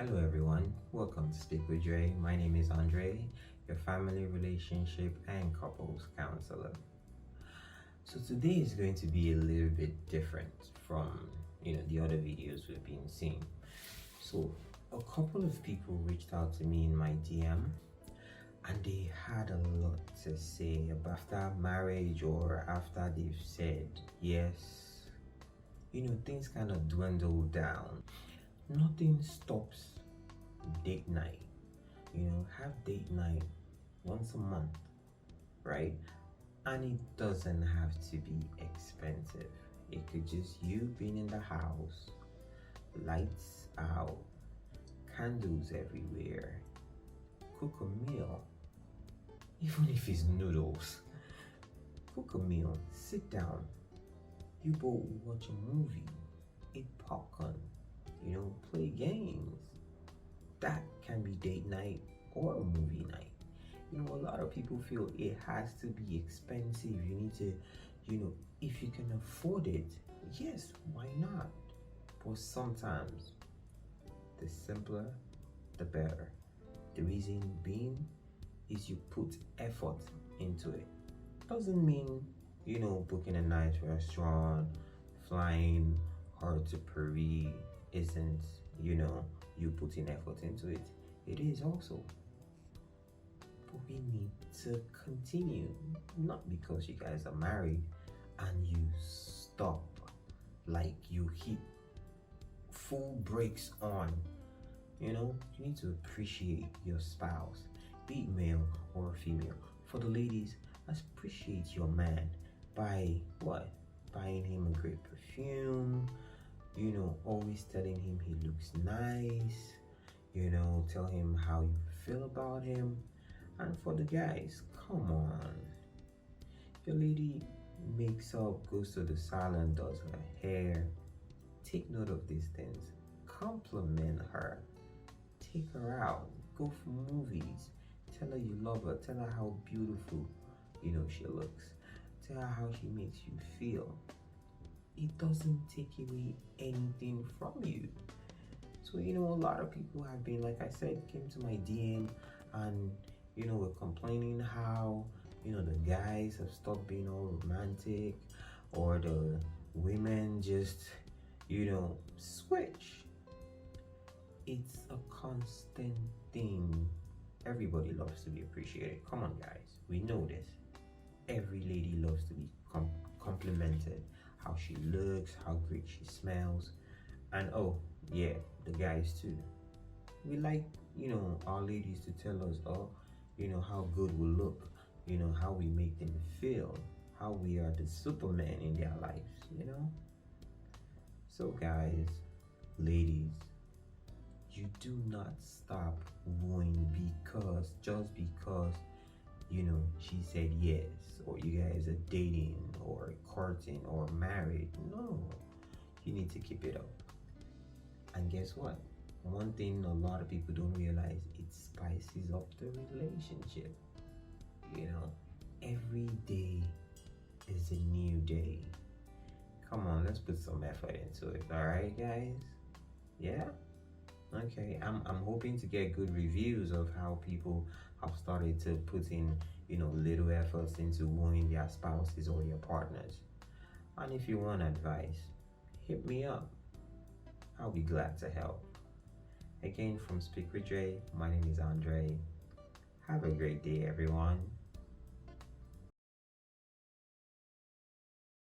Hello everyone, welcome to Speak with Dre. My name is Andre, your family relationship and couples counselor. So today is going to be a little bit different from the other videos we've been seeing. So a couple of people reached out to me in my DM and they had a lot to say about after marriage or after they've said yes. Things kind of dwindle down. Nothing stops date night. Have date night once a month, right? And it doesn't have to be expensive. It could just you being in the house, lights out, candles everywhere, cook a meal, even if it's noodles. Cook a meal, sit down, you both watch a movie, eat popcorn, play games. That can be date night or a movie night. A lot of people feel it has to be expensive. You need to, if you can afford it, yes, why not? But sometimes the simpler, the better. The reason being is you put effort into it. Doesn't mean, booking a nice restaurant, flying hard to Paris isn't, you putting effort into it. It is also. But we need to continue, not because you guys are married and you stop, like you hit full brakes on. You need to appreciate your spouse, be it male or female. For the ladies, appreciate your man by what? Buying him a great perfume, always telling him he looks nice, tell him how you feel about him. And for the guys, come on. Your lady makes up, goes to the salon, does her hair. Take note of these things. Compliment her. Take her out. Go for movies. Tell her you love her. Tell her how beautiful, she looks. Tell her how she makes you feel. It doesn't take away anything from you. So, a lot of people have been, like I said, came to my DM and, were complaining how, the guys have stopped being all romantic or the women just, switch. It's a constant thing. Everybody loves to be appreciated. Come on, guys. We know this. Every lady loves to be complimented. How she looks, how great she smells. And oh, yeah, the guys too. We like, our ladies to tell us, how good we look, how we make them feel, how we are the Superman in their lives, So guys, ladies, you do not stop wooing just because, she said yes, or you guys are dating or courting or married. No, you need to keep it up. And guess what? One thing a lot of people don't realize, it spices up the relationship. Every day is a new day. Come on, let's put some effort into it. All right, guys? Yeah? Okay, I'm hoping to get good reviews of how people have started to put in, little efforts into wooing their spouses or their partners. And if you want advice, hit me up. I'll be glad to help. Again, from Speak with Dre, my name is Andre. Have a great day, everyone.